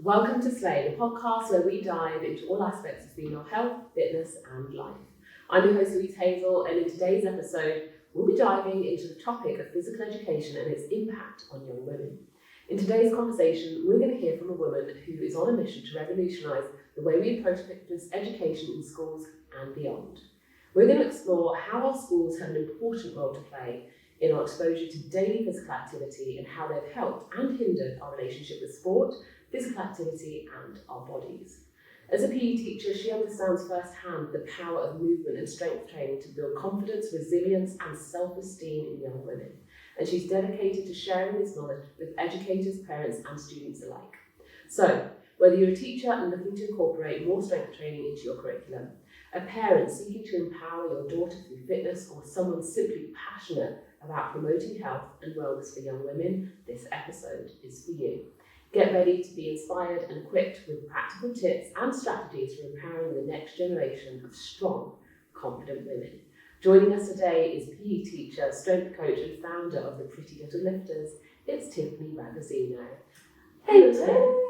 Welcome to Slay, the podcast where we dive into all aspects of female health, fitness, and life. I'm your host, Louise Hazel, and in today's episode, we'll be diving into the topic of physical education and its impact on young women. In today's conversation, we're going to hear from a woman who is on a mission to revolutionise the way we approach fitness education in schools and beyond. We're going to explore how our schools have an important role to play in our exposure to daily physical activity and how they've helped and hindered our relationship with sport, physical activity and our bodies. As a PE teacher, she understands firsthand the power of movement and strength training to build confidence, resilience and self-esteem in young women. And she's dedicated to sharing this knowledge with educators, parents and students alike. So, whether you're a teacher and looking to incorporate more strength training into your curriculum, a parent seeking to empower your daughter through fitness, or someone simply passionate about promoting health and wellness for young women, this episode is for you. Get ready to be inspired and equipped with practical tips and strategies for empowering the next generation of strong, confident women. Joining us today is PE teacher, strength coach and founder of the Pretty Little Lifters, it's Tiffany Ragozzino. Hey Tiff!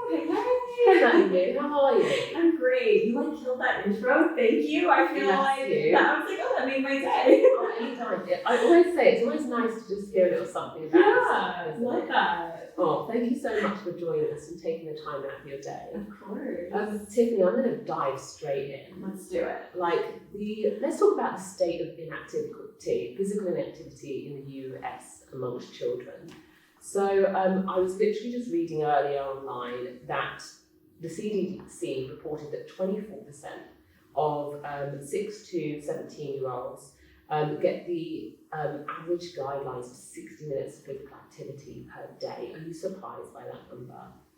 Hey, how are you? I'm great. You killed that intro. Thank you. I feel that was that made my day. Anytime. I always say it's always nice to just hear a little something about I love that. Oh, thank you so much for joining us and taking the time out of your day. Of course. Tiffany, I'm going to dive straight in. Let's do it. Let's talk about the state of inactivity, physical inactivity in the US amongst children. So I was literally just reading earlier online that the CDC reported that 24% of 6 to 17-year-olds get the average guidelines of 60 minutes of physical activity per day. Are you surprised by that number?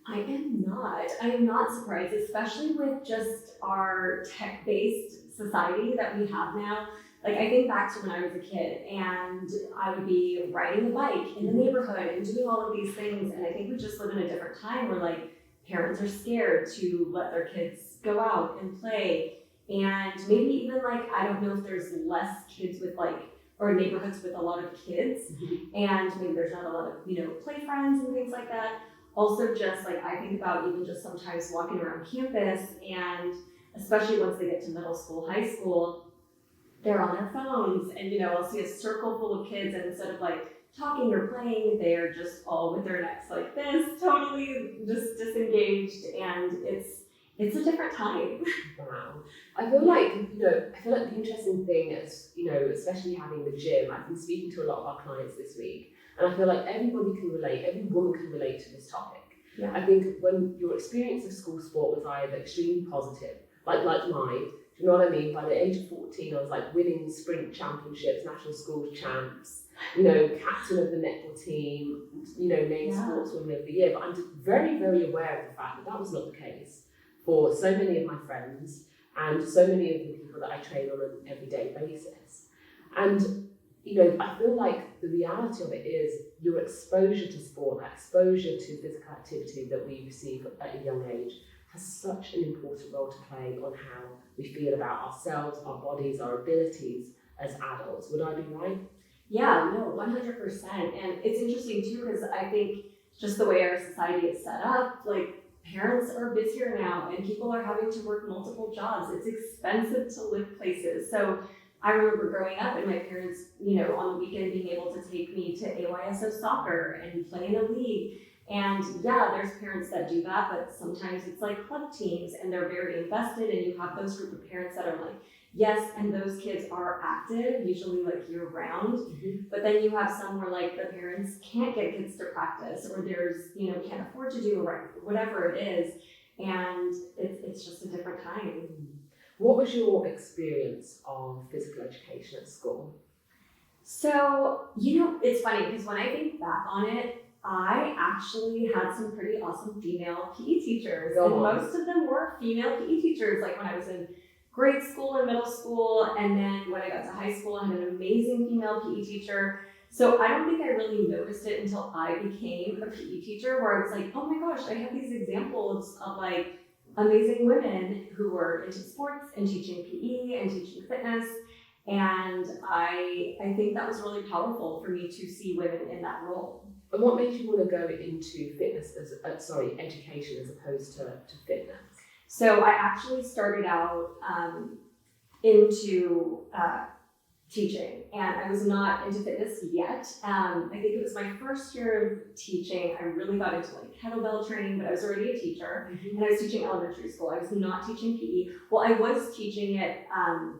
I am not surprised, especially with just our tech-based society that we have now. I think back to when I was a kid and I would be riding a bike in the neighborhood and doing all of these things. And I think we just live in a different time where parents are scared to let their kids go out and play. And maybe even I don't know if there's less kids with or neighborhoods with a lot of kids, and maybe there's not a lot of, play friends and things like that. Also just I think about even just sometimes walking around campus, and especially once they get to middle school, high school, they're on their phones and, I'll see a circle full of kids and instead of talking or playing, they're just all with their necks like this, totally just disengaged, and it's a different time. Wow. I feel like the interesting thing is, especially having the gym, I've been speaking to a lot of our clients this week, and I feel like everybody can relate, every woman can relate to this topic. Yeah. I think when your experience of school sport was either extremely positive, like mine, do you know what I mean? By the age of 14, I was winning sprint championships, national school champs, captain of the netball team, named sportswoman of the year. But I'm just very, very aware of the fact that was not the case for so many of my friends and so many of the people that I train on an everyday basis. And, I feel like the reality of it is your exposure to sport, that exposure to physical activity that we receive at a young age has such an important role to play on how we feel about ourselves, our bodies, our abilities as adults. Would I be right? Yeah, no, 100%. And it's interesting too, because I think just the way our society is set up, parents are busier now and people are having to work multiple jobs. It's expensive to live places. So I remember growing up and my parents, on the weekend being able to take me to AYSO soccer and play in a league. And yeah, there's parents that do that, but sometimes it's club teams and they're very invested, and you have those group of parents that are yes, and those kids are active, usually year round. Mm-hmm. But then you have some where the parents can't get kids to practice, or there's, can't afford to do whatever it is. And it's just a different time. What was your experience of physical education at school? So, it's funny because when I think back on it, I actually had some pretty awesome female PE teachers, and most of them were female PE teachers. When I was in grade school and middle school, and then when I got to high school, I had an amazing female PE teacher. So I don't think I really noticed it until I became a PE teacher, where I was oh my gosh, I have these examples of amazing women who were into sports and teaching PE and teaching fitness. And I think that was really powerful for me to see women in that role. And what made you want to go into fitness education as opposed to fitness? So I actually started out into teaching, and I was not into fitness yet. I think it was my first year of teaching. I really got into like kettlebell training, but I was already a teacher, and I was teaching elementary school. I was not teaching PE. Well, I was teaching it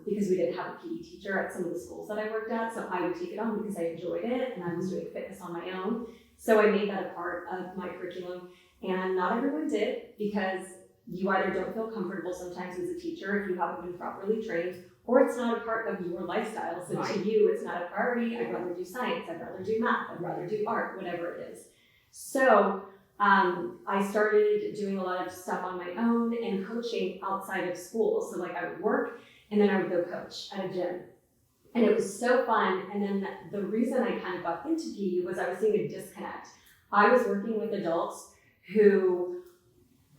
because we didn't have a PE teacher at some of the schools that I worked at, so I would take it on because I enjoyed it, and I was doing fitness on my own. So I made that a part of my curriculum, and not everyone did, because you either don't feel comfortable sometimes as a teacher if you haven't been properly trained, or it's not a part of your lifestyle. So to you, it's not a priority. I'd rather do science. I'd rather do math. I'd rather do art, whatever it is. So I started doing a lot of stuff on my own and coaching outside of school. So like I would work and then I would go coach at a gym. And it was so fun. And then the reason I kind of got into PE was I was seeing a disconnect. I was working with adults who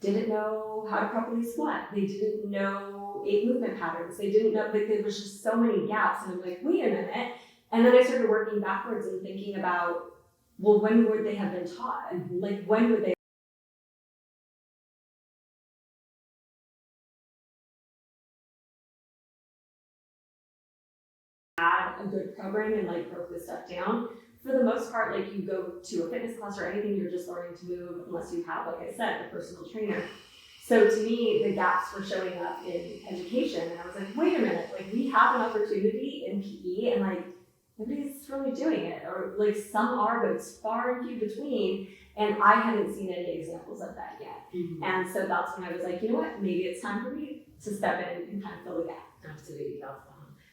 didn't know how to properly squat. They didn't know 8 movement patterns. They didn't know, like, there was just so many gaps. And I'm like, wait a minute. And then I started working backwards and thinking about, well, when would they have been taught? Like, when would they had a good program and like broke this stuff down? For the most part, like you go to a fitness class or anything, you're just learning to move unless you have, like I said, a personal trainer. So to me, the gaps were showing up in education, and I was like, wait a minute, like we have an opportunity in PE, and like nobody's really doing it, or like some are, but it's far and few between, and I hadn't seen any examples of that yet. And so that's when I was like, you know what, maybe it's time for me to step in and kind of fill the gap. Absolutely love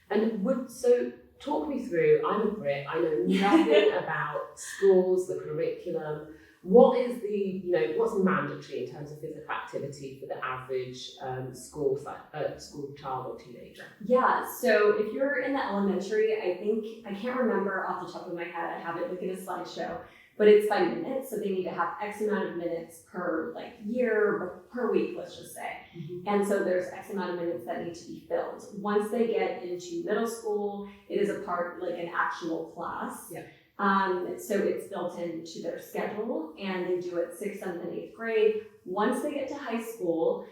that. And so talk me through, I'm a Brit, I know nothing about schools, the curriculum. What is what's mandatory in terms of physical activity for the average school child or teenager? Yeah, so if you're in the elementary, I can't remember off the top of my head, I have it like in a slideshow, but it's by minutes, so they need to have X amount of minutes per like year, per week, let's just say. And so there's X amount of minutes that need to be filled. Once they get into middle school, it is a part, like an actual class. Yeah. So it's built into their schedule, and they do it 6th, 7th, and 8th grade. Once they get to high school,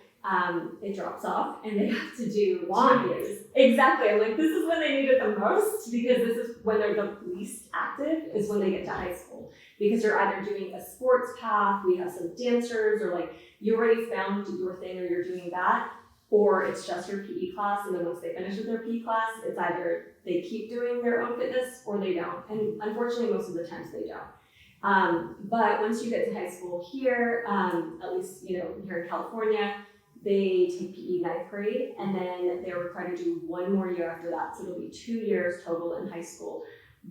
it drops off, and they have to do 2 years. Exactly. I'm like, this is when they need it the most, because this is when they're the least active, is when they get to high school. Because you're either doing a sports path, we have some dancers, or like you already found your thing or you're doing that, or it's just your PE class, and then once they finish with their PE class, it's either they keep doing their own fitness or they don't. And unfortunately, most of the times they don't. But once you get to high school here, at least here in California, they take PE 9th grade, and then they're required to do 1 more year after that. So it'll be 2 years total in high school.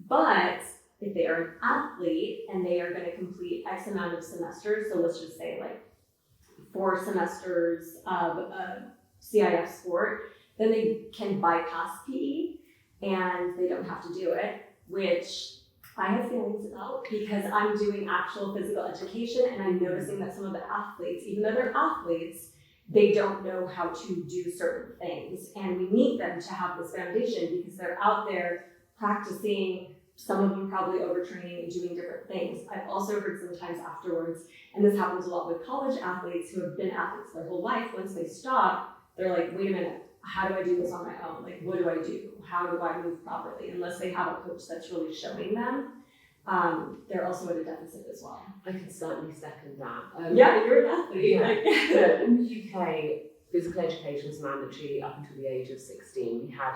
But if they are an athlete and they are going to complete X amount of semesters, so let's just say like 4 semesters of a CIF sport, then they can bypass PE and they don't have to do it, which I have feelings about, because I'm doing actual physical education and I'm noticing that some of the athletes, even though they're athletes, they don't know how to do certain things. And we need them to have this foundation because they're out there practicing, some of them probably overtraining and doing different things. I've also heard sometimes afterwards, and this happens a lot with college athletes who have been athletes their whole life, once they stop, they're like, wait a minute, how do I do this on my own? Like, what do I do? How do I move properly? Unless they have a coach that's really showing them, they're also at a deficit as well. I can certainly second that. Yeah, you're an athlete. Yeah. Like, So in the UK, physical education was mandatory up until the age of 16. We had,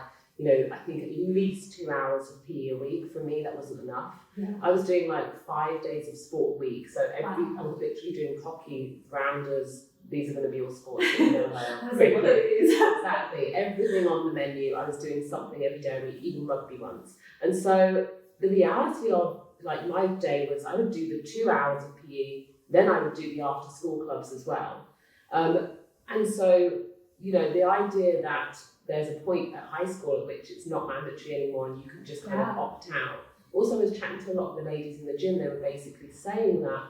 I think at least 2 hours of PE a week. For me, that wasn't enough. Yeah. I was doing like 5 days of sport a week. So I was literally doing hockey, rounders. These are going to be your sports. I was like, what are these? Exactly. Everything on the menu. I was doing something every day of the week, even rugby once. And so the reality of like my day was I would do the 2 hours of PE, then I would do the after school clubs as well. And so, the idea that there's a point at high school at which it's not mandatory anymore and you can just kind of opt out. Also, I was chatting to a lot of the ladies in the gym, they were basically saying that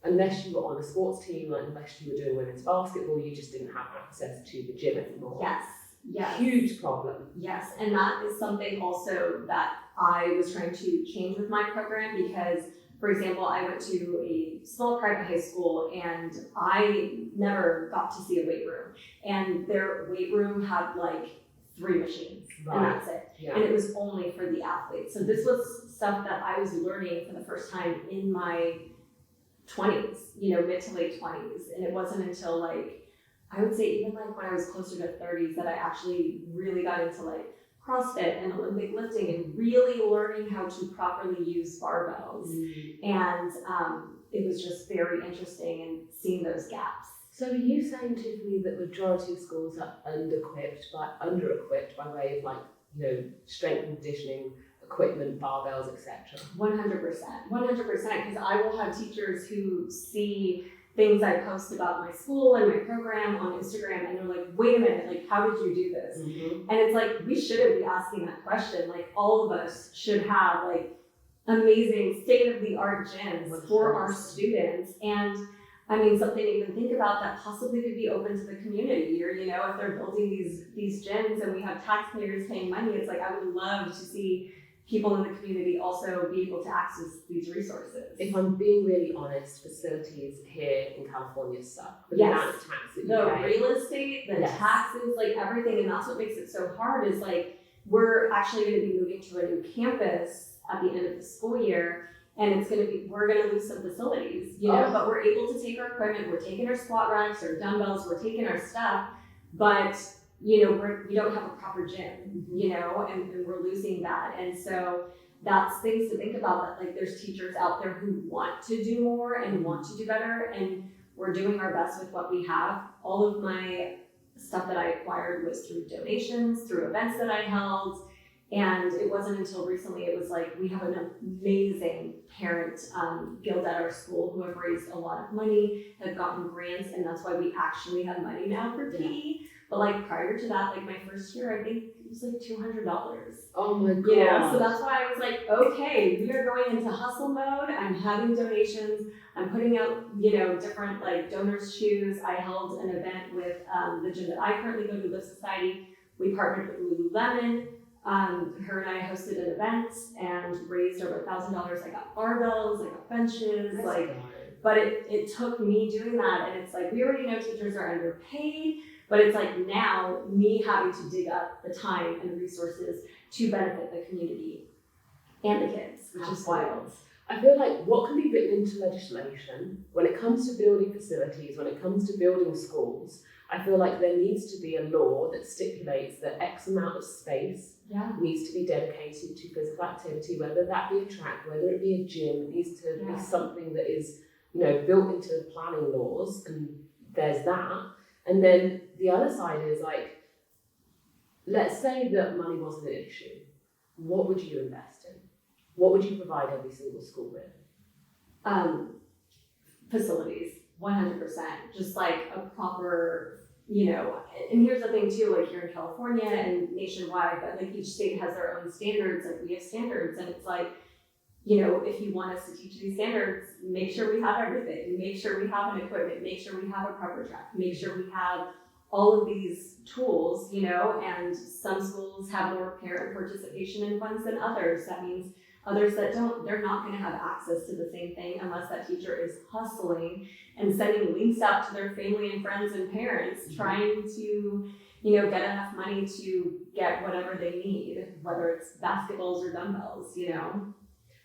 unless you were on a sports team, like unless you were doing women's basketball, you just didn't have access to the gym anymore. Yes. Huge problem. Yes, and that is something also that I was trying to change with my program, because for example, I went to a small private high school and I never got to see a weight room. And their weight room had like 3 machines, and that's it. Yeah. And it was only for the athletes. So this was stuff that I was learning for the first time in my 20s, mid to late 20s. And it wasn't until like, I would say even like when I was closer to 30s that I actually really got into like CrossFit and Olympic lifting and really learning how to properly use barbells. And it was just very interesting and seeing those gaps. So are you saying, Tiffany, that the majority of schools are under-equipped by way of like, strength and conditioning equipment, barbells, etc.? 100%, because I will have teachers who see things I post about my school and my program on Instagram, and they're like, wait a minute, like, how did you do this? And it's like, we shouldn't be asking that question. Like, all of us should have like amazing state-of-the-art gyms for our students. And I mean, something to even think about that possibly could be open to the community, or, if they're building these gyms and we have taxpayers paying money, it's like, I would love to see people in the community also be able to access these resources. If I'm being really honest, facilities here in California suck. The Yes. amount of tax that you The pay. real estate, the Yes. taxes, like everything, and that's what makes it so hard is like, we're actually going to be moving to a new campus at the end of the school year. And we're going to lose some facilities, but we're able to take our equipment, we're taking our squat racks, our dumbbells, we're taking our stuff, but, we don't have a proper gym, and we're losing that. And so that's things to think about, that like there's teachers out there who want to do more and want to do better, and we're doing our best with what we have. All of my stuff that I acquired was through donations, through events that I held. And it wasn't until recently, it was like, we have an amazing parent guild at our school who have raised a lot of money, have gotten grants, and that's why we actually have money now for PE. But like prior to that, like my first year, I think it was like $200. Oh my God. So that's why I was like, okay, we are going into hustle mode. I'm having donations. I'm putting out, different like donors' shoes. I held an event with the gym that I currently go to, Live Society. We partnered with Lululemon. Her and I hosted an event and raised over $1,000. I got barbells, I got benches, but it took me doing that. And it's like, we already know teachers are underpaid, but it's like now me having to dig up the time and resources to benefit the community and the kids, which is wild. I feel like what can be written into legislation when it comes to building facilities, when it comes to building schools, I feel like there needs to be a law that stipulates that X amount of space needs to be dedicated to physical activity, whether that be a track, whether it be a gym. It needs to be something that is, built into the planning laws, and there's that. And then the other side is like, let's say that money wasn't an issue. What would you invest in? What would you provide every single school with? Facilities, 100%. Just like a proper, and here's the thing too, like here in California and nationwide, but like each state has their own standards. Like we have standards, and it's like, if you want us to teach these standards, make sure we have everything. Make sure we have an equipment, make sure we have a proper track, make sure we have all of these tools, and some schools have more parent participation in funds than others. That means others that don't, they're not going to have access to the same thing unless that teacher is hustling and sending links out to their family and friends and parents, trying to, get enough money to get whatever they need, whether it's basketballs or dumbbells,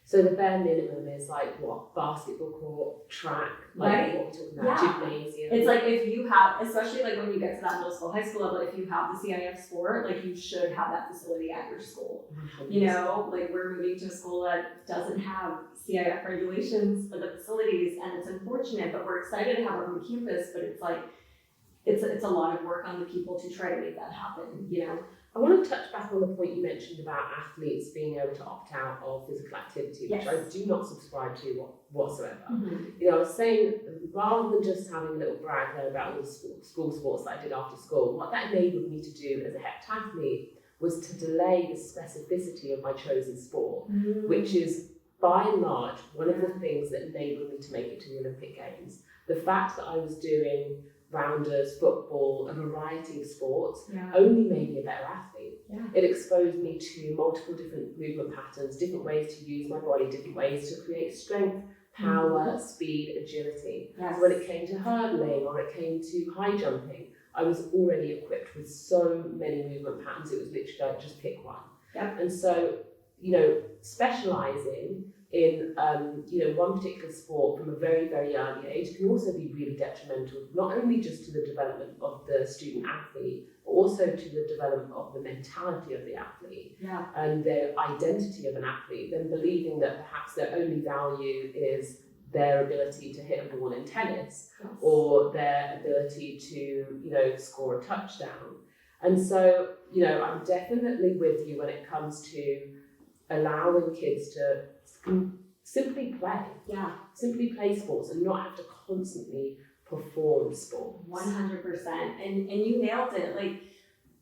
So the bare minimum is like what? Basketball court, track, like what we're talking about, gymnasium. It's like if you have, especially like when you get to that middle school, high school level, if you have the CIF sport, like you should have that facility at your school. 100%. Like we're moving to a school that doesn't have CIF regulations for the facilities, and it's unfortunate, but we're excited to have our own campus, but it's like, it's a lot of work on the people to try to make that happen, I want to touch back on the point you mentioned about athletes being able to opt out of physical activity, which I do not subscribe to whatsoever. I was saying, rather than just having a little brag there about all the school sports that I did after school, what that enabled me to do as a heptathlete was to delay the specificity of my chosen sport, which is by and large one of the things that enabled me to make it to the Olympic Games. The fact that I was doing rounders, football, a variety of sports, only made me a better athlete. Yeah. It exposed me to multiple different movement patterns, different ways to use my body, different ways to create strength, power, speed, agility. Yes. So when it came to hurdling or it came to high jumping, I was already equipped with so many movement patterns. It was literally like, just pick one. Yep. And so, specializing in one particular sport from a very, very early age can also be really detrimental, not only just to the development of the student athlete, but also to the development of the mentality of the athlete and their identity of an athlete, then believing that perhaps their only value is their ability to hit a ball in tennis or their ability to, score a touchdown. And so, I'm definitely with you when it comes to allowing kids to simply play. Yeah. Simply play sports and not have to constantly perform sports. 100%. And you nailed it. Like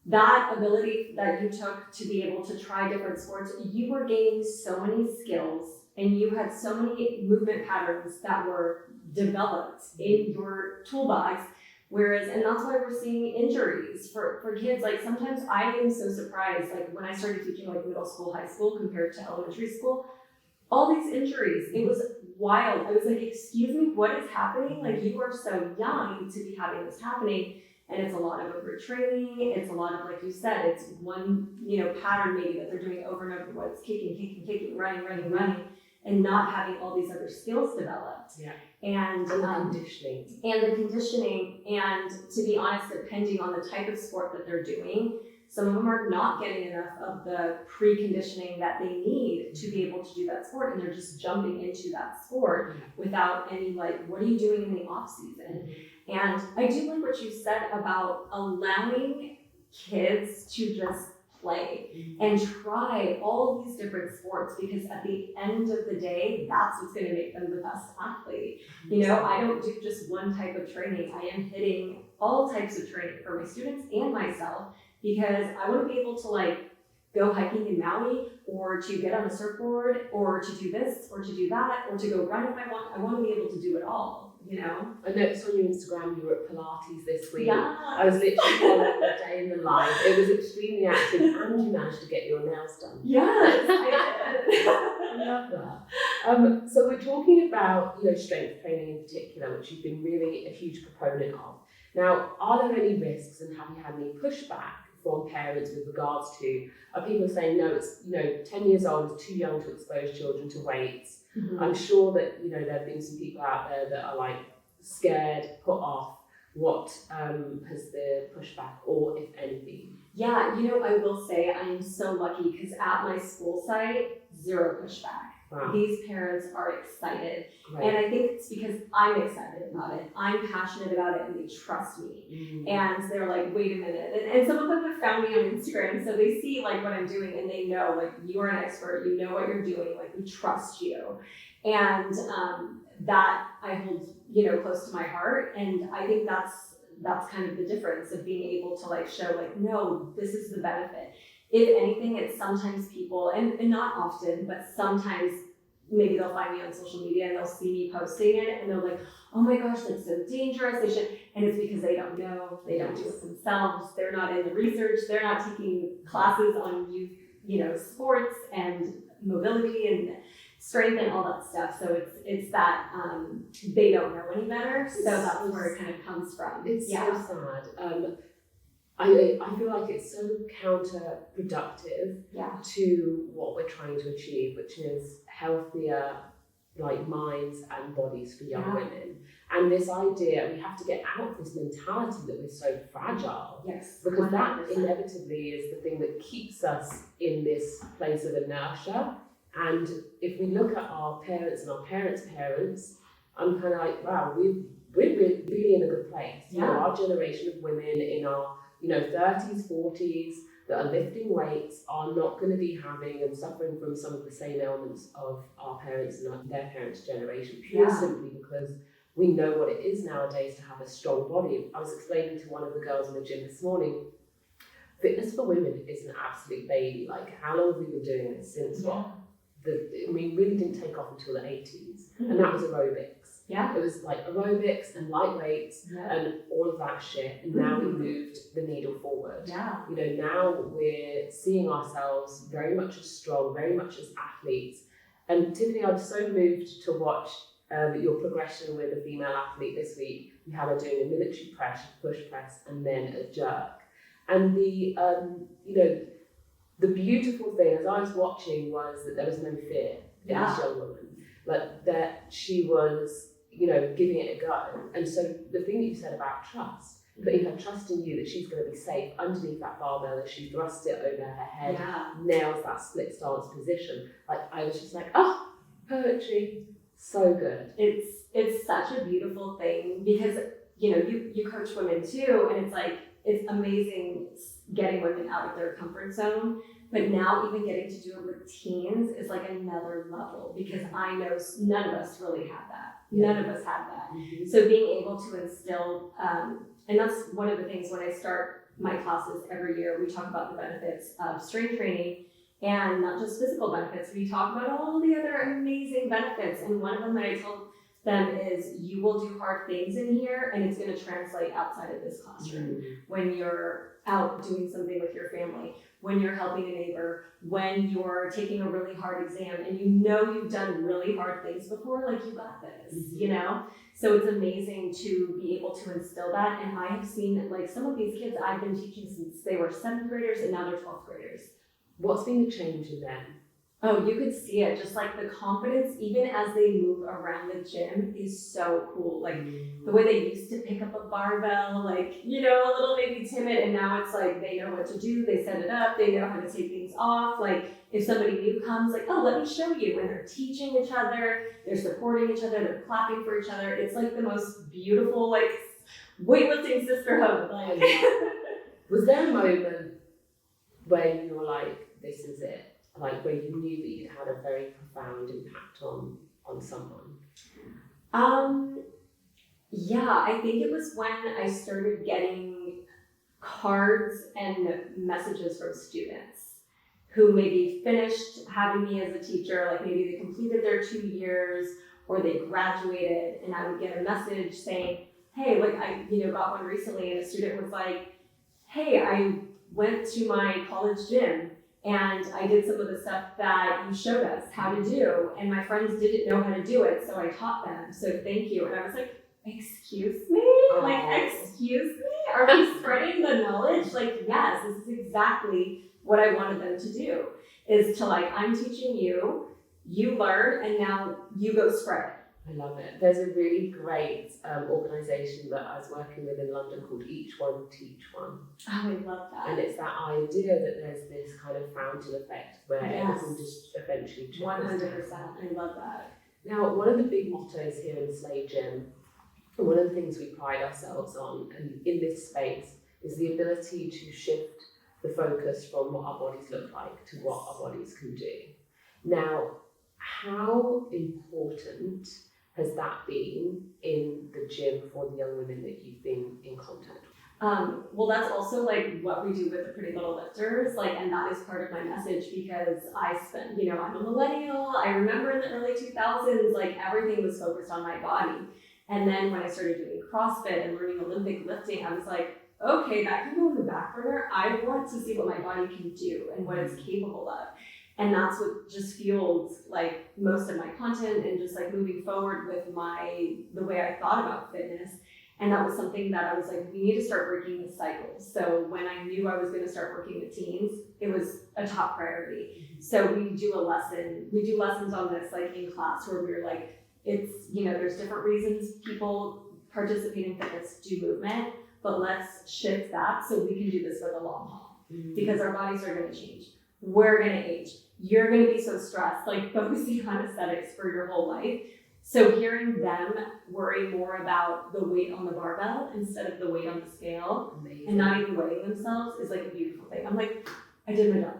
that ability that you took to be able to try different sports, you were gaining so many skills and you had so many movement patterns that were developed in your toolbox. Whereas, and that's why we're seeing injuries for kids. Like sometimes I am so surprised, like when I started teaching like middle school, high school compared to elementary school, all these injuries, it was wild. I was like, excuse me, what is happening? Like you are so young to be having this happening. And it's a lot of overtraining. It's a lot of, like you said, it's one, pattern maybe that they're doing over and over, where it's kicking, running, and not having all these other skills developed. Yeah. And the conditioning. And the conditioning. And to be honest, depending on the type of sport that they're doing, some of them are not getting enough of the preconditioning that they need to be able to do that sport. And they're just jumping into that sport without any, like, what are you doing in the off season? And I do like what you said about allowing kids to just play and try all these different sports, because at the end of the day, that's what's going to make them the best athlete. I don't do just one type of training. I am hitting all types of training for my students and myself, because I want to be able to like go hiking in Maui, or to get on a surfboard, or to do this, or to do that, or to go run if I want. I want to be able to do it all. I noticed on your Instagram you were at Pilates this week. Yeah. I was literally on a day in the life. It was extremely active, and you managed to get your nails done. Yes, I did. I love that. So we're talking about strength training in particular, which you've been really a huge proponent of. Now, are there any risks, and have you had any pushback from parents with regards to, are people saying, no, it's 10 years old is too young to expose children to weights? I'm sure that there have been some people out there that are like scared, put off. What has the pushback, or if anything? Yeah, I will say I am so lucky, because at my school site, zero pushback. Wow. These parents are excited. Right. And I think it's because I'm excited about it. I'm passionate about it, and they trust me. And they're like, wait a minute. And some of them have found me on Instagram, so they see like what I'm doing, and they know like you're an expert, you know what you're doing, like we trust you. And that I hold, close to my heart. And I think that's kind of the difference of being able to like show like, no, this is the benefit. If anything, it's sometimes people, and not often, but sometimes maybe they'll find me on social media and they'll see me posting it, and they're like, oh my gosh, that's so dangerous. They should, and it's because they don't know, they don't do it themselves. They're not in the research. They're not taking classes on youth, sports and mobility and strength and all that stuff. So it's that they don't know any better. So that's where it kind of comes from. It's so sad. I feel like it's so counterproductive to what we're trying to achieve, which is healthier minds and bodies for young women. And this idea, we have to get out of this mentality that we're so fragile. Yes. Because 100%. that inevitably is the thing that keeps us in this place of inertia. And if we look at our parents and our parents' parents, I'm kind of like, wow, we're really in a good place. Our generation of women in our 30s, 40s that are lifting weights are not going to be having and suffering from some of the same ailments of our parents and their parents' generation, simply because we know what it is nowadays to have a strong body. I was explaining to one of the girls in the gym this morning, fitness for women is an absolute baby. Like, how long have we been doing this? Since what? Really didn't take off until the 80s, and that was aerobics. Yeah. It was like aerobics and light weights and all of that shit. And now we moved the needle forward. Yeah. You know, now we're seeing ourselves very much as strong, very much as athletes. And Tiffany, I was so moved to watch your progression with a female athlete this week. We had her doing a military press, push press, and then a jerk. And the, you know, the beautiful thing as I was watching was that there was no fear in this young woman. Like that she was, you know, giving it a go. And so the thing that you said about trust, putting her trust in you that she's going to be safe underneath that barbell as she thrusts it over her head, nails that split stance position. Like I was just like, oh, poetry, so good. It's such a beautiful thing because, you know, you coach women too, and it's like, it's amazing getting women out of their comfort zone. But now even getting to do it with teens is like another level because I know none of us really had that. None of us had that. Mm-hmm. So being able to instill, and that's one of the things when I start my classes every year, we talk about the benefits of strength training and not just physical benefits. We talk about all the other amazing benefits. And one of them that I tell them is you will do hard things in here and it's going to translate outside of this classroom. When you're out doing something with your family, when you're helping a neighbor, when you're taking a really hard exam and you know you've done really hard things before, like you got this, you know? So it's amazing to be able to instill that. And I have seen like some of these kids I've been teaching since they were 7th graders and now they're 12th graders. What's been the change in them? Oh, you could see it. Just like the confidence, even as they move around the gym, is so cool. Like the way they used to pick up a barbell, like, you know, a little maybe timid, and now it's like they know what to do, they set it up, they know how to take things off. Like if somebody new comes, like, oh, let me show you. And they're teaching each other, they're supporting each other, they're clapping for each other. It's like the most beautiful, like, weightlifting sisterhood. Like, was there a moment where you were like, this is it? Like where you knew that you had a very profound impact on someone? Yeah, I think it was when I started getting cards and messages from students who maybe finished having me as a teacher, like maybe they completed their 2 years or they graduated, and I would get a message saying, hey, like I, you know, got one recently and a student was like, hey, I went to my college gym and I did some of the stuff that you showed us how to do, and my friends didn't know how to do it, so I taught them, so thank you. And I was like, excuse me? Like, excuse me? Are we spreading the knowledge? Like, yes, this is exactly what I wanted them to do, is to like, I'm teaching you, you learn, and now you go spread it. I love it. There's a really great organisation that I was working with in London called Each One Teach One. Oh, I love that. And it's that idea that there's this kind of fountain effect where everything just eventually trickles 100%. down. I love that. Now, one of the big mottos here in Slade Gym, and one of the things we pride ourselves on, and in this space, is the ability to shift the focus from what our bodies look like to what our bodies can do. Now, how important has that been in the gym for the young women that you've been in contact with? Well, that's also like what we do with the Pretty Little Lifters, like, and that is part of my message because I spent, you know, I'm a millennial. I remember in the early 2000s, like everything was focused on my body. And then when I started doing CrossFit and learning Olympic lifting, I was like, okay, that can go in the back burner. I want to see what my body can do and what it's capable of. And that's what just fueled like most of my content and just like moving forward with the way I thought about fitness. And that was something that I was like, we need to start breaking the cycle. So when I knew I was going to start working with teens, it was a top priority. So we do lessons on this like in class where we're like, it's, you know, there's different reasons people participate in fitness, do movement, but let's shift that so we can do this for the long haul because our bodies are going to change. We're going to age. You're going to be so stressed, like focusing on aesthetics for your whole life. So hearing them worry more about the weight on the barbell instead of the weight on the scale and not even weighing themselves is like a beautiful thing. I'm like, I did my job.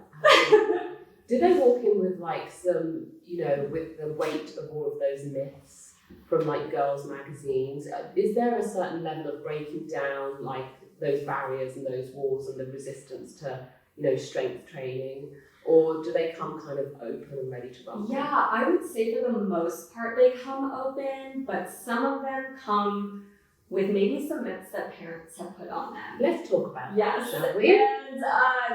Did they walk in with like some, you know, with the weight of all of those myths from like girls' magazines? Is there a certain level of breaking down like those barriers and those walls and the resistance to, you know, strength training? or do they come kind of open and ready to rumble? Yeah, I would say for the most part they come open, but some of them come with maybe some myths that parents have put on them. Let's talk about Yes, that, shall we? and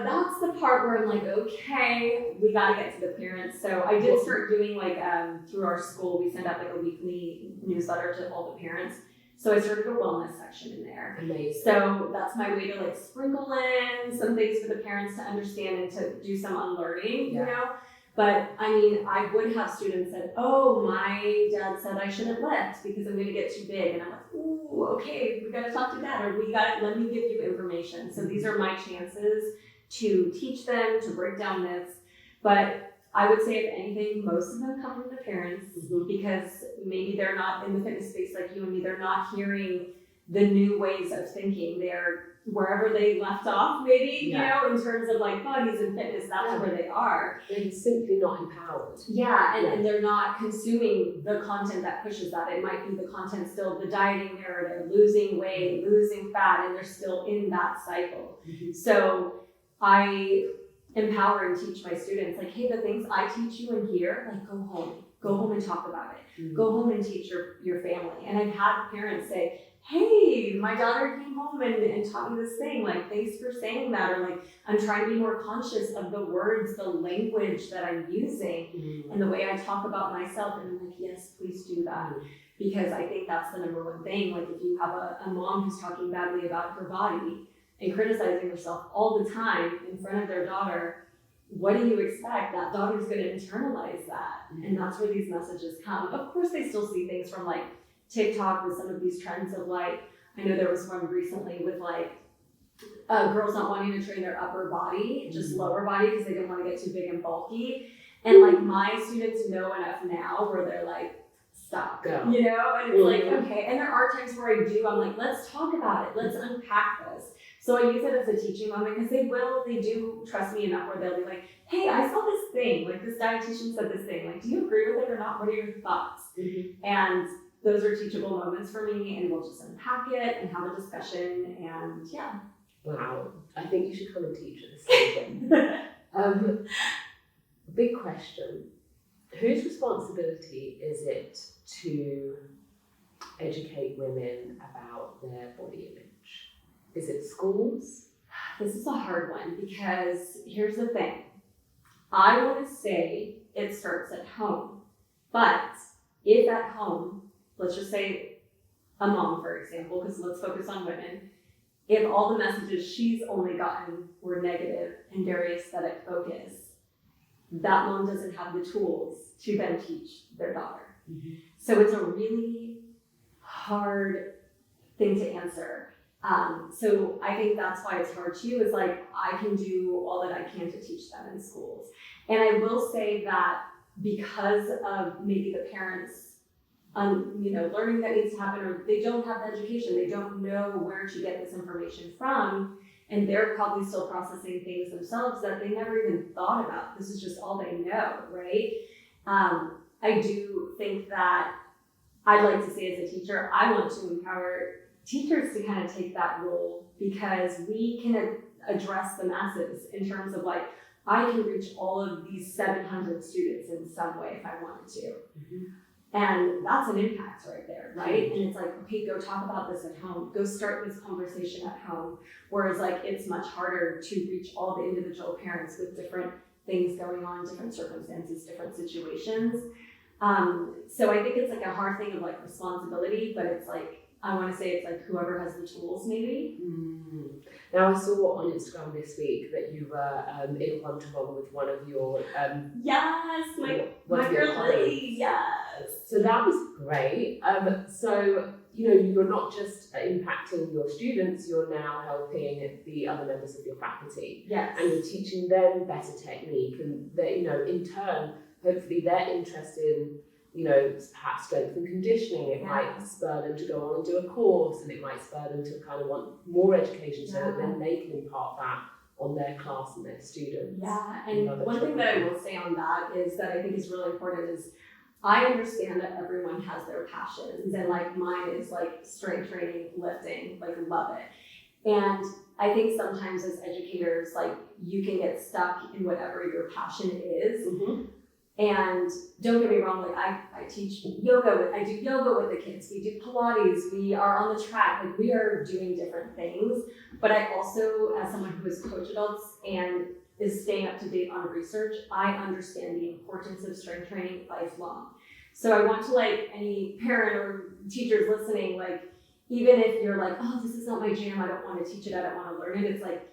that's the part where I'm like, okay, we gotta get to the parents. So I did start doing like through our school, we send out like a weekly newsletter to all the parents. So I started a wellness section in there. Amazing. So that's my way to like sprinkle in some things for the parents to understand and to do some unlearning, you know? But I mean, I would have students that, oh, my dad said I shouldn't lift because I'm gonna get too big. And I'm like, ooh, okay, we gotta talk to dad, or let me give you information. So these are my chances to teach them, to break down myths. But I would say, if anything, most of them come from the parents because maybe they're not in the fitness space like you and me. They're not hearing the new ways of thinking. They're wherever they left off, maybe, you know, in terms of like bodies and fitness, that's where they are. They're simply not empowered. And they're not consuming the content that pushes that. It might be the content still, the dieting narrative, losing weight, losing fat, and they're still in that cycle. So I empower and teach my students, like, hey, the things I teach you in here, like, go home and talk about it. Go home and teach your family. And I've had parents say, hey, my daughter came home and taught me this thing, like, thanks for saying that, or like, I'm trying to be more conscious of the words, the language that I'm using and the way I talk about myself. And I'm like, yes, please do that. Because I think that's the number one thing. Like, if you have a mom who's talking badly about her body and criticizing herself all the time in front of their daughter, what do you expect? That daughter's going to internalize that. And that's where these messages come. Of course, they still see things from like TikTok with some of these trends of like, I know there was one recently with like girls not wanting to train their upper body, just lower body, because they didn't want to get too big and bulky. And like, my students know enough now where they're like, stop, you know? And it's like, okay. And there are times where I'm like, let's talk about it. Let's unpack this. So I use it as a teaching moment because they do trust me enough where they'll be like, hey, I saw this thing, like this dietitian said this thing, like, do you agree with it or not? What are your thoughts? And those are teachable moments for me, and we'll just unpack it and have a discussion, and Wow, I think you should come and teach us. Big question. Whose responsibility is it to educate women about their body image? Is it schools? This is a hard one because here's the thing. I want to say it starts at home, but if at home, let's just say a mom, for example, because let's focus on women, if all the messages she's only gotten were negative and very aesthetic focus, that mom doesn't have the tools to then teach their daughter. So it's a really hard thing to answer. So I think that's why it's hard too, is like, I can do all that I can to teach them in schools. And I will say that because of maybe the parents, learning that needs to happen, or they don't have the education, they don't know where to get this information from, and they're probably still processing things themselves that they never even thought about. This is just all they know, right? I do think that I'd like to say, as a teacher, I want to empower teachers to kind of take that role, because we can address the masses in terms of like, I can reach all of these 700 students in some way if I wanted to. And that's an impact right there, right? And it's like, okay, go talk about this at home. Go start this conversation at home. Whereas like, it's much harder to reach all the individual parents with different things going on, different circumstances, different situations. So I think it's like a hard thing of like responsibility, but it's like, I want to say it's like whoever has the tools, maybe. Now, I saw on Instagram this week that you were in one-to-one with one of your yes, my girl Lily, yes. So that was great. So you're not just impacting your students; you're now helping the other members of your faculty. Yes, and you're teaching them better technique, and they, in turn, hopefully, they're interested in perhaps strength and conditioning. It might spur them to go on and do a course, and it might spur them to kind of want more education so that then they can impart that on their class and their students. Yeah, and one thing that I will say on that is that I think is really important is I understand that everyone has their passions, and like mine is like strength training, lifting, like love it. And I think sometimes as educators, like you can get stuck in whatever your passion is. Mm-hmm. And don't get me wrong, like I teach yoga, I do yoga with the kids, we do Pilates, we are on the track, like we are doing different things. But I also, as someone who has coached adults and is staying up to date on research, I understand the importance of strength training lifelong. So I want to, like, any parent or teachers listening, like, even if you're like, oh, this is not my jam, I don't want to teach it, I don't want to learn it, it's like,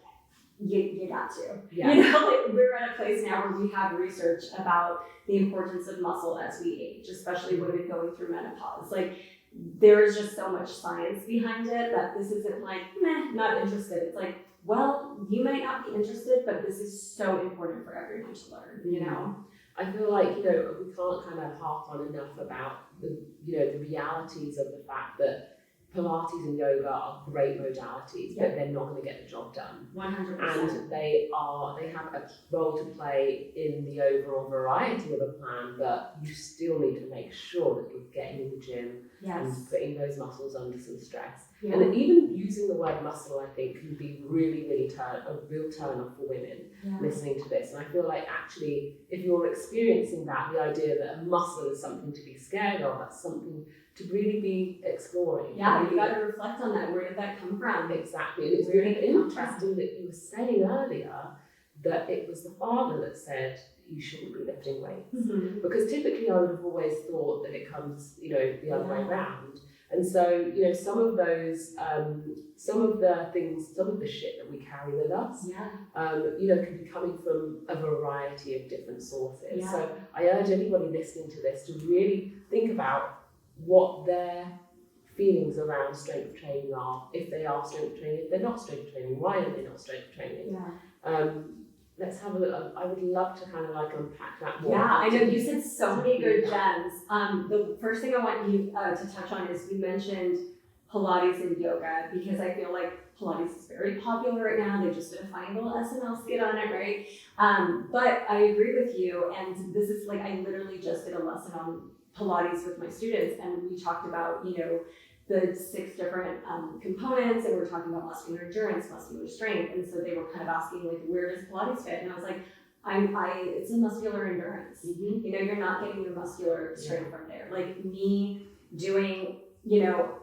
you got to. Yeah. You know, like we're at a place now where we have research about the importance of muscle as we age, especially women going through menopause. Like there is just so much science behind it that this isn't like, meh, not interested. It's like, well, you might not be interested, but this is so important for everyone to learn, you know? I feel like, you know, we can't kind of harp on enough about the, you know, the realities of the fact that Pilates and yoga are great modalities, but they're not going to get the job done. 100%. And they have a role to play in the overall variety of a plan, but you still need to make sure that you're getting in the gym and putting those muscles under some stress. Yeah. And even using the word muscle, I think, can be really, really a real turn off for women listening to this. And I feel like actually, if you're experiencing that, the idea that a muscle is something to be scared of, that's something to really be exploring. Yeah, you got to reflect on that. Where did that come from? Exactly. And it's really interesting that you were saying earlier that it was the father that said you shouldn't be lifting weights. Mm-hmm. Because typically I would have always thought that it comes, you know, the other way around. And so, you know, some of those, some of the things, some of the shit that we carry with us, you know, can be coming from a variety of different sources. Yeah. So I urge anybody listening to this to really think about what their feelings around strength training are, if they are strength training, if they're not strength training, why are they not strength training? Yeah. Let's have a look. I would love to kind of like unpack that more. Yeah, I know you said so many good gems. The first thing I want you to touch on is you mentioned Pilates and yoga, because I feel like Pilates is very popular right now. They just did a funny little SNL skit on it, right? But I agree with you, and this is like, I literally just did a lesson on Pilates with my students, and we talked about, you know, the 6 different components, and we were talking about muscular endurance, muscular strength, and so they were kind of asking, like, where does Pilates fit? And I was like, it's a muscular endurance. Mm-hmm. You know, you're not getting your muscular strength from there. Like me doing, you know,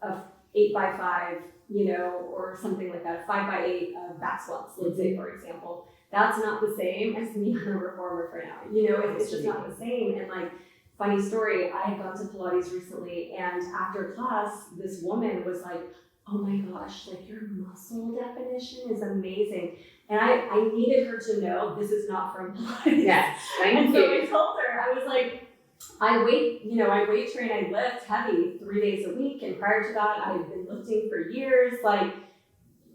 a 8x5, you know, or something like that, a 5x8 back squats, let's say, for example. That's not the same as me on a reformer for now. You know, it's just not the same. And like, funny story, I had gone to Pilates recently, and after class, this woman was like, oh my gosh, like your muscle definition is amazing. And I needed her to know this is not from Pilates. Yes, thank you. So I told her, I was like, I weight train, I lift heavy 3 days a week. And prior to that, I've been lifting for years. Like,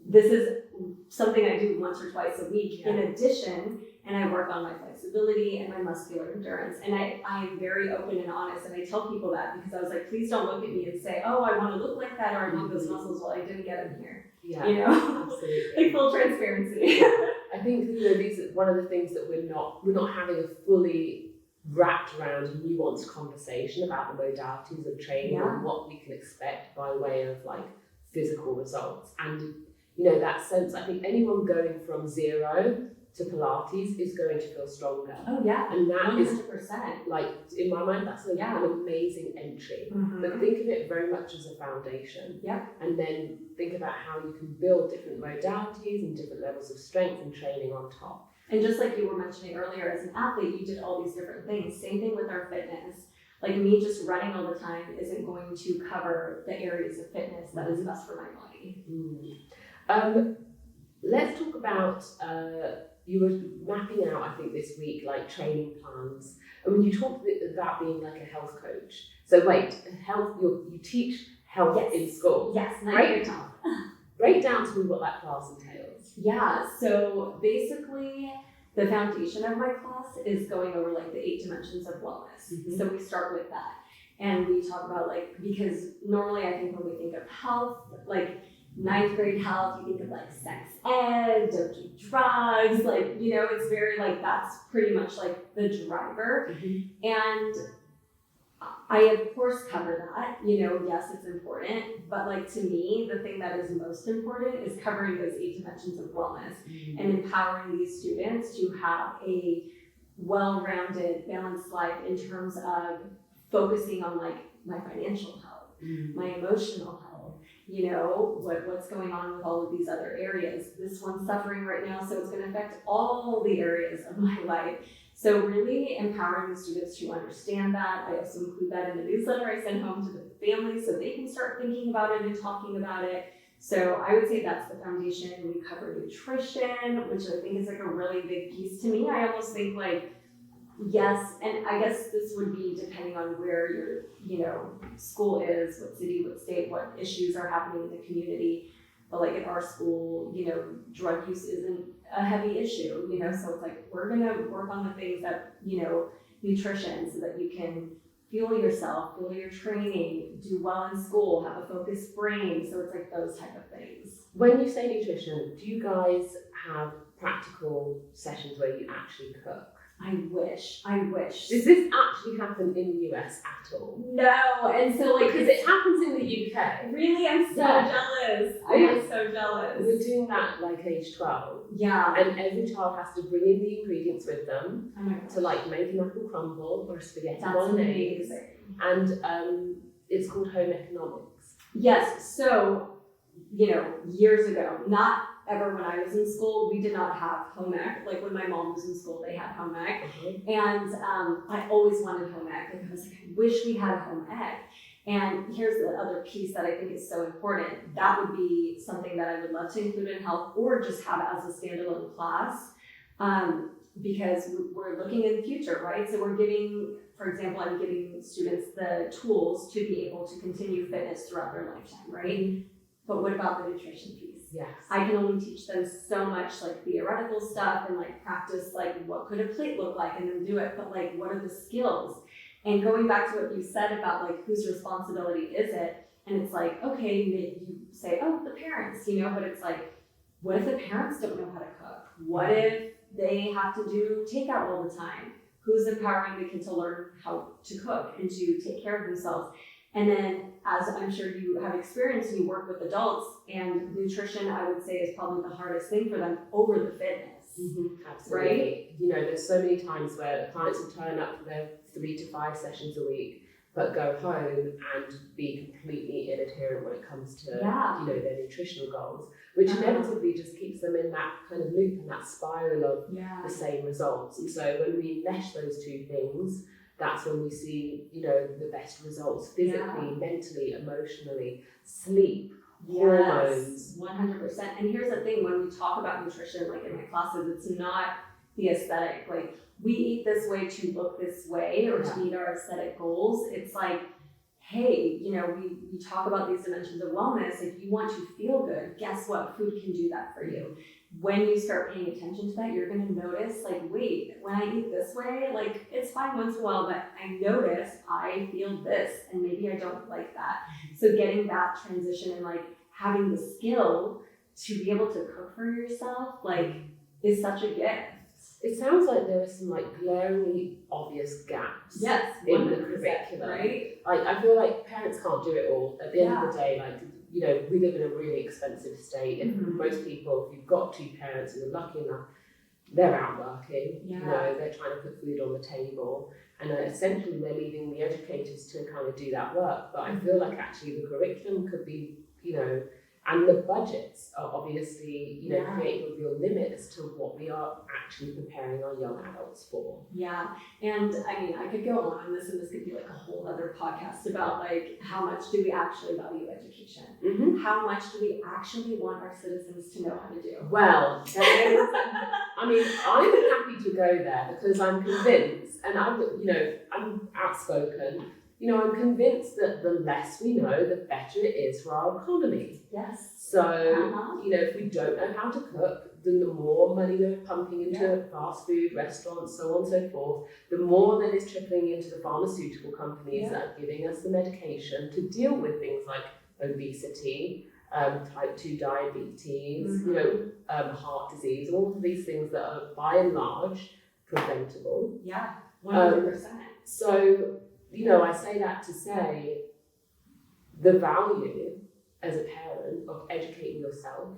this is something I do once or twice a week in addition. And I work on my flexibility and my muscular endurance. And I am very open and honest. And I tell people that because I was like, please don't look at me and say, oh, I want to look like that, or I want those muscles. Well, I didn't get them here. Yeah, you know, absolutely. Like full transparency. I think, you know, these are one of the things that we're not having a fully wrapped around nuanced conversation about the modalities of training and what we can expect by way of like physical results. And, you know, that sense, I think anyone going from 0 to Pilates is going to feel stronger. Oh yeah, and that 100%. Is like, in my mind, that's an amazing entry. Mm-hmm. But think of it very much as a foundation. Yeah. And then think about how you can build different modalities and different levels of strength and training on top. And just like you were mentioning earlier, as an athlete, you did all these different things. Same thing with our fitness. Like me just running all the time isn't going to cover the areas of fitness that is best for my body. Mm. Let's talk about you were mapping out, I think, this week, like training plans. And when you talked about being like a health coach. So wait, you teach health in school. Yes, break down to me what that class entails. Yeah, so basically the foundation of my class is going over like the 8 dimensions of wellness. Mm-hmm. So we start with that. And we talk about like, because normally I think when we think of health, like 9th grade health, you think of like sex ed, don't do drugs, like, you know, it's very like, that's pretty much like the driver. Mm-hmm. And I of course cover that, yes, it's important, but like to me, the thing that is most important is covering those 8 dimensions of wellness and empowering these students to have a well-rounded, balanced life in terms of focusing on like my financial health, my emotional health, what's going on with all of these other areas. This one's suffering right now, so it's going to affect all the areas of my life. So really empowering the students to understand that. I also include that in the newsletter I send home to the families so they can start thinking about it and talking about it. So I would say that's the foundation. We cover nutrition, which I think is like a really big piece to me. I almost think like, yes, and I guess this would be depending on where your, school is, what city, what state, what issues are happening in the community. But like at our school, drug use isn't a heavy issue, so it's like, we're gonna work on the things that, nutrition, so that you can fuel yourself, fuel your training, do well in school, have a focused brain. So it's like those type of things. When you say nutrition, do you guys have practical sessions where you actually cook? I wish. Does this actually happen in the US at all? No, and so like, because it happens in the UK. Really, I'm so jealous. I am so jealous. We're doing that like age 12. Yeah. And every child has to bring in the ingredients with them Oh to like make an apple crumble or a spaghetti That's bolognese. amazing. And it's called home economics. Yes. So, years ago, not ever when I was in school, we did not have home ec. Like when my mom was in school, they had home ec. And I always wanted home ec. Like I was like, I wish we had home ec. And here's the other piece that I think is so important. That would be something that I would love to include in health or just have as a standalone class. Because we're looking in the future, right? So we're giving, for example, I'm giving students the tools to be able to continue fitness throughout their lifetime, right? But what about the nutrition piece? Yes. I can only teach them so much like theoretical stuff and like practice like what could a plate look like and then do it, but like what are the skills? And going back to what you said about like whose responsibility is it? And it's like, okay, you say, oh, the parents, but it's like, what if the parents don't know how to cook? What if they have to do takeout all the time? Who's empowering the kid to learn how to cook and to take care of themselves? And then, as I'm sure you have experienced, you work with adults, and nutrition, I would say, is probably the hardest thing for them over the fitness. Absolutely. Right? There's so many times where the clients will turn up for their 3 to 5 sessions a week, but go home and be completely inadherent when it comes to their nutritional goals, which inevitably just keeps them in that kind of loop and that spiral of the same results. And so when we mesh those two things, that's when we see, the best results physically, mentally, emotionally, sleep, hormones. 100%. And here's the thing, when we talk about nutrition, like in my classes, it's not the aesthetic. Like, we eat this way to look this way or to meet our aesthetic goals. It's like, hey, we talk about these dimensions of wellness. If you want to feel good, guess what? Food can do that for you. When you start paying attention to that, you're going to notice, like, wait, when I eat this way, like, it's fine once in a while, but I notice I feel this, and maybe I don't like that. So getting that transition and, like, having the skill to be able to cook for yourself, like, is such a gift. It sounds like there are some, like, glaringly obvious gaps in the curriculum. Right? Like, I feel like parents can't do it all. At the end of the day, like, we live in a really expensive state. And most people, if you've got 2 parents and you're lucky enough, they're out working. They're trying to put food on the table. And essentially, they're leaving the educators to kind of do that work. But I feel like actually the curriculum could be, and the budgets are obviously, creating a real limit as to what we are actually preparing our young adults for. Yeah, and I mean, I could go on this, and this could be like a whole other podcast about like how much do we actually value education? How much do we actually want our citizens to know how to do? Well, I mean, I'm happy to go there because I'm convinced, and I'm outspoken. I'm convinced that the less we know, the better it is for our economy. Yes. So, if we don't know how to cook, then the more money we're pumping into fast food, restaurants, so on and so forth, the more that is trickling into the pharmaceutical companies that are giving us the medication to deal with things like obesity, type 2 diabetes, heart disease, all of these things that are by and large preventable. Yeah, 100%. So I say that to say the value as a parent of educating yourself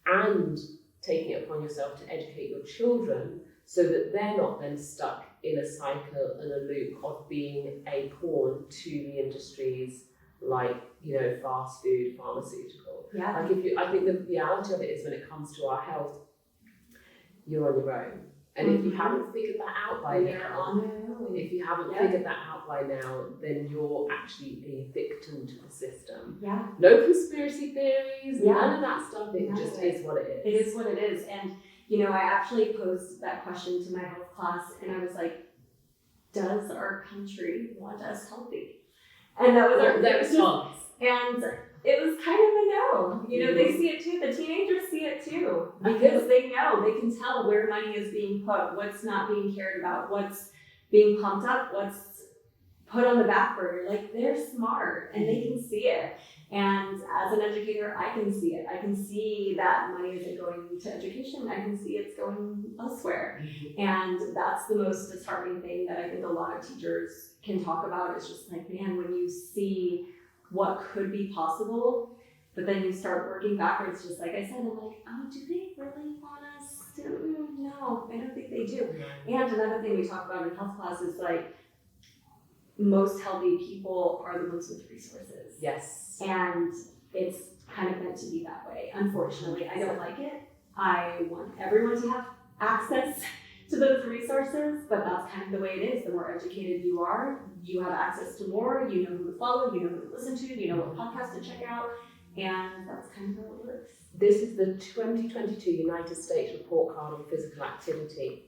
and taking it upon yourself to educate your children so that they're not then stuck in a cycle and a loop of being a pawn to the industries like, fast food, pharmaceutical. Yeah. I think the reality of it is when it comes to our health, you're on your own. And if you haven't figured that out by now, then you're actually a victim to the system. Yeah. No conspiracy theories, none of that stuff. It just is what it is. It is what it is. And, I actually posed that question to my health class, and I was like, does our country want us healthy? And that was our response. And it was kind of a no. They see it too. The teenagers see it too. Because they know, they can tell where money is being put, what's not being cared about, what's being pumped up, what's put on the back burner. Like, they're smart and they can see it. And as an educator, I can see it. I can see that money isn't going to education. I can see it's going elsewhere. And that's the most disheartening thing that I think a lot of teachers can talk about. Is just like, man, when you see what could be possible, but then you start working backwards, just like I said, I'm like, oh, do they really want us to? No, I don't think they do. And another thing we talk about in health class is like, most healthy people are the ones with resources. Yes. And it's kind of meant to be that way. Unfortunately, I don't like it. I want everyone to have access to those resources, but that's kind of the way it is. The more educated you are, you have access to more, you know who to follow, you know who to listen to, you know what podcast to check out, and that's kind of how it works. This is the 2022 United States report card on physical activity.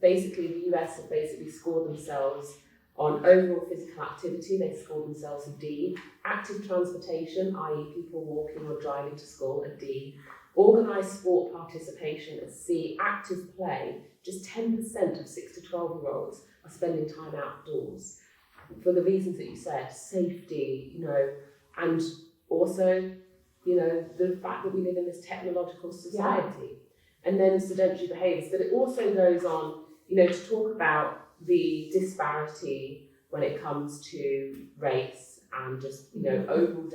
Basically, the US have basically scored themselves on overall physical activity. They scored themselves a D. Active transportation, i.e. people walking or driving to school, a D. Organised sport participation, a C. Active play, just 10% of 6 to 12-year-olds are spending time outdoors. For the reasons that you said, safety, and also, the fact that we live in this technological society. And then sedentary behaviours. But it also goes on, to talk about the disparity when it comes to race and just, overall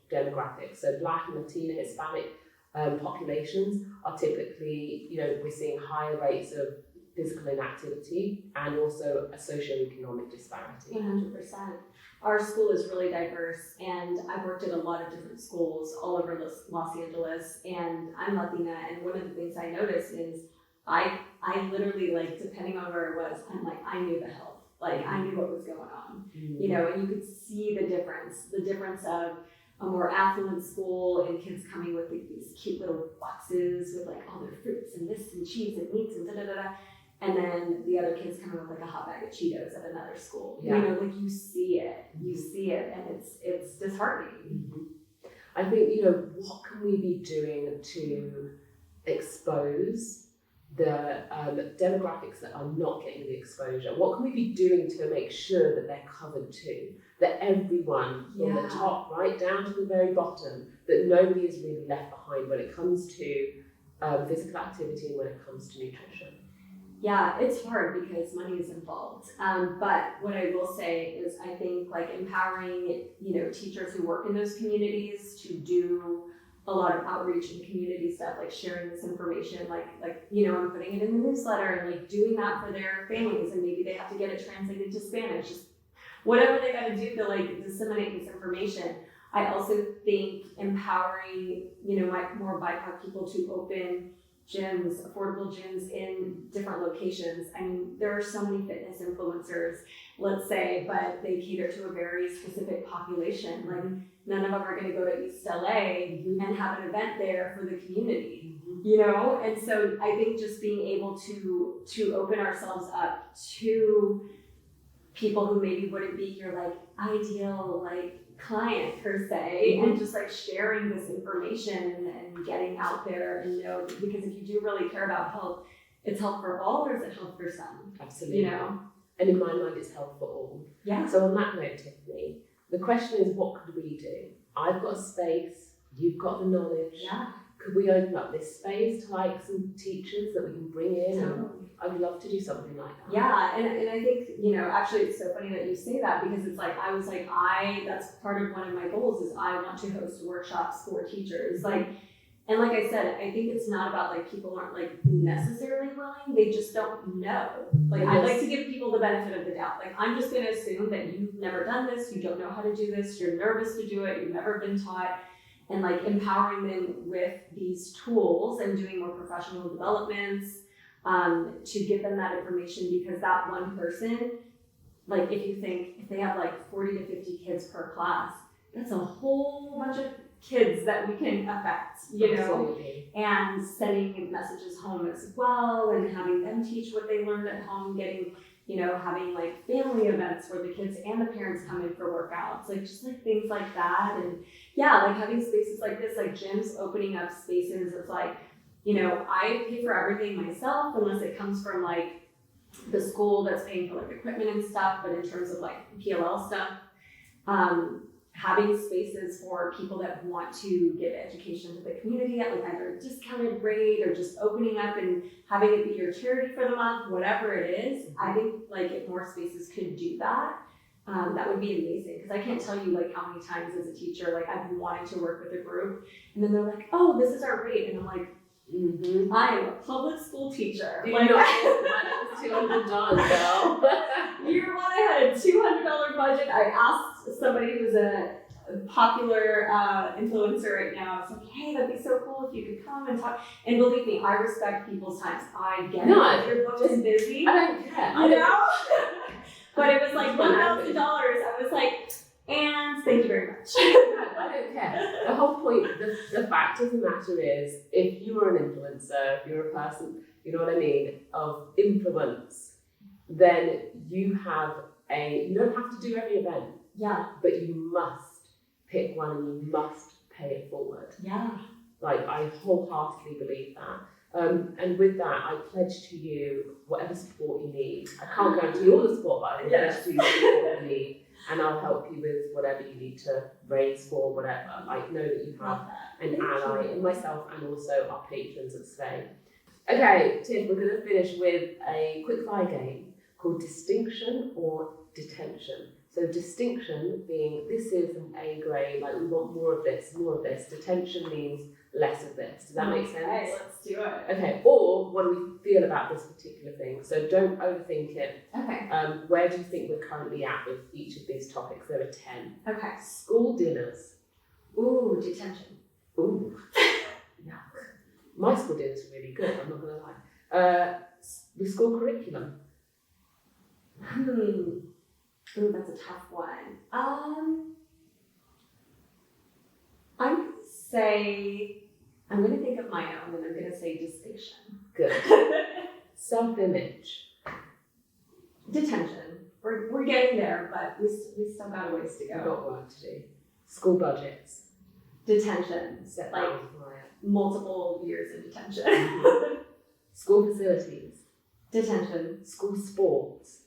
demographics. So Black and Latina, Hispanic populations are typically, we're seeing higher rates of physical inactivity and also a socioeconomic disparity. 100%. Our school is really diverse, and I've worked at a lot of different schools all over Los Angeles, and I'm Latina, and one of the things I noticed is I literally, like, depending on where it was, I'm like, I knew the health. Like, I knew what was going on, and you could see the difference of a more affluent school and kids coming with like these cute little boxes with like all their fruits and this and cheese and meats and da-da-da-da. And then the other kids coming with like a hot bag of Cheetos at another school. Yeah. Like you see it, and it's disheartening. I think, what can we be doing to expose the demographics that are not getting the exposure? What can we be doing to make sure that they're covered too? That everyone from the top right down to the very bottom, that nobody is really left behind when it comes to physical activity and when it comes to nutrition. Yeah, it's hard because money is involved. But what I will say is I think like empowering, teachers who work in those communities to do a lot of outreach and community stuff, like sharing this information, like I'm putting it in the newsletter and like doing that for their families, and maybe they have to get it translated to Spanish, just whatever they got to do to like disseminate this information. I also think empowering, more BIPOC people to open gyms, affordable gyms in different locations. I mean, there are so many fitness influencers, let's say, but they cater to a very specific population. Like, none of them are going to go to East LA and have an event there for the community, And so I think just being able to open ourselves up to people who maybe wouldn't be your like ideal like client per se, and just like sharing this information and getting out there and because if you do really care about health, it's health for all, or is it health for some? Absolutely. And in my mind, it's health for all. Yeah. So on that note, Tiffany, the question is, what could we do? I've got a space, you've got the knowledge. Yeah. could we open up this space to like some teachers that we can bring in? Totally. I would love to do something like that. Yeah, and I think, actually it's so funny that you say that, because it's like, I was like, that's part of one of my goals is I want to host workshops for teachers. And like I said, I think it's not about like people aren't like necessarily willing, they just don't know. Like I'd like to give people the benefit of the doubt. Like I'm just gonna assume that you've never done this, you don't know how to do this, you're nervous to do it, you've never been taught, and like empowering them with these tools and doing more professional developments to give them that information, because that one person, like if they have like 40 to 50 kids per class, that's a whole bunch of kids that we can affect, Absolutely. and sending messages home as well, and having them teach what they learned at home, getting, having like family events where the kids and the parents come in for workouts, like just like things like that. And yeah, like having spaces like this, like gyms opening up spaces of like, I pay for everything myself unless it comes from like the school that's paying for like equipment and stuff, but in terms of like PLL stuff, having spaces for people that want to give education to the community at like either a discounted rate or just opening up and having it be your charity for the month, whatever it is. I think like if more spaces could do that, that would be amazing. Because I can't tell you like how many times as a teacher, like I've wanted to work with a group and then they're like, oh, this is our rate. And I'm like, I am a public school teacher. You know, $200, girl. Year one, I had a $200 budget. I asked somebody who's a popular influencer right now. I was like, hey, that'd be so cool if you could come and talk. And believe me, I respect people's times. I get it. If your book is busy, I don't care. But it was like $1,000. I was like, and thank you very much. No, I don't care. The whole point, the fact of the matter is, if you are an influencer, if you're a person, you know what I mean, of influence, then you don't have to do every event. Yeah. But you must pick one and you must pay it forward. Yeah. Like, I wholeheartedly believe that. And with that, I pledge to you whatever support you need. I can't guarantee all the support, but I pledge to you the support you need. And I'll help you with whatever you need to raise for, whatever. Like, know that you have an ally in myself and also our patrons at Slay. Okay, Tiff, we're going to finish with a quick fire game called Distinction or Detention. So distinction being, this is an A grade, like we want more of this, more of this. Detention means less of this. Does that make sense? Okay, let's do it. Okay, or what do we feel about this particular thing? So don't overthink it. Okay. Where do you think we're currently at with each of these topics? There are 10. Okay. School dinners. Ooh, detention. Ooh. Yuck. My school dinners are really good, I'm not going to lie. The school curriculum. Ooh, that's a tough one. I'm gonna think of my own, and I'm gonna say distinction. Good. Self-image. Detention. We're getting there, but we still got a ways to We've go. got work to do. School budgets. Detention. Set Like down for it. multiple years in detention. School facilities. Detention. School sports.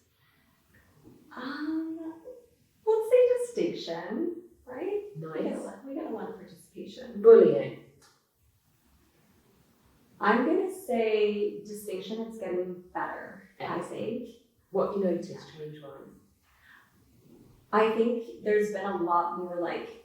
Let's say distinction, right? Nice. We got a lot of participation. Bullying. I'm gonna say distinction. It's getting better, I think. What have you noticed change-wise? I think there's been a lot more like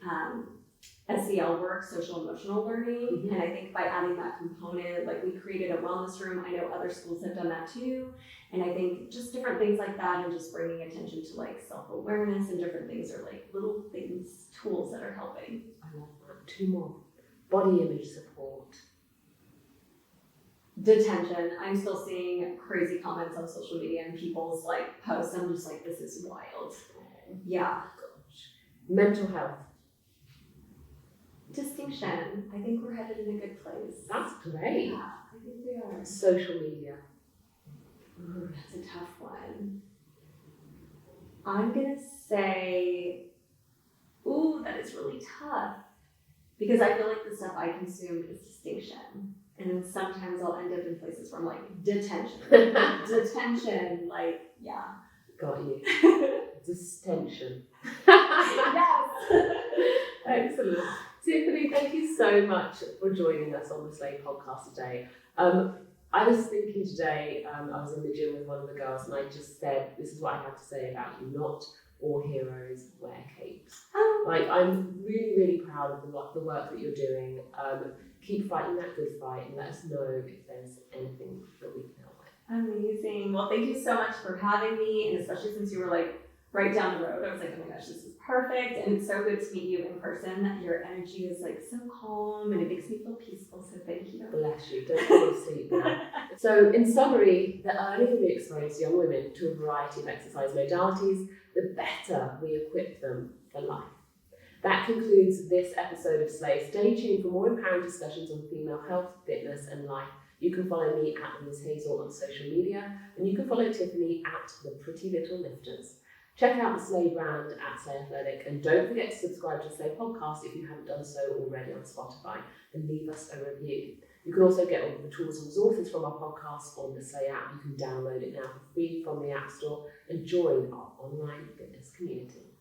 SEL work, social emotional learning, and I think by adding that component, like we created a wellness room. I know other schools have done that too, and I think just different things like that, and just bringing attention to like self-awareness and different things are like little things, tools that are helping. I love that. 2 more. Body image support. Detention. I'm still seeing crazy comments on social media and people's like posts. I'm just like, this is wild. Yeah. Gosh. Mental health. Distinction. I think we're headed in a good place. That's great. Yeah, I think we are. Social media. Ooh, that's a tough one. I'm gonna say, ooh, that is really tough. Because I feel like the stuff I consume is distinction. And then sometimes I'll end up in places where I'm like, detention. Detention, like, yeah. Got you. Distension. Yes. Excellent. Tiffany, thank you so much for joining us on the Slay podcast today. I was thinking today, I was in the gym with one of the girls and I just said, this is what I have to say about you, not all heroes wear capes. Like, I'm really, really proud of the work that you're doing. Keep fighting that good fight and let us know if there's anything that we can help with. Amazing. Well, thank you so much for having me, and especially since you were like right down the road. I was like, oh my gosh, this is perfect. And it's so good to meet you in person. Your energy is like so calm and it makes me feel peaceful. So thank you. Bless you. Don't fall asleep now. So in summary, the earlier we expose young women to a variety of exercise modalities, the better we equip them for life. That concludes this episode of Slay. Stay tuned for more empowering discussions on female health, fitness and life. You can follow me at Ms. Hazel on social media, and you can follow Tiffany at The Pretty Little Lifters. Check out the Slay brand at Slay Athletic, and don't forget to subscribe to the Slay podcast if you haven't done so already on Spotify, and leave us a review. You can also get all the tools and resources from our podcast on the Slay app. You can download it now for free from the App Store and join our online fitness community.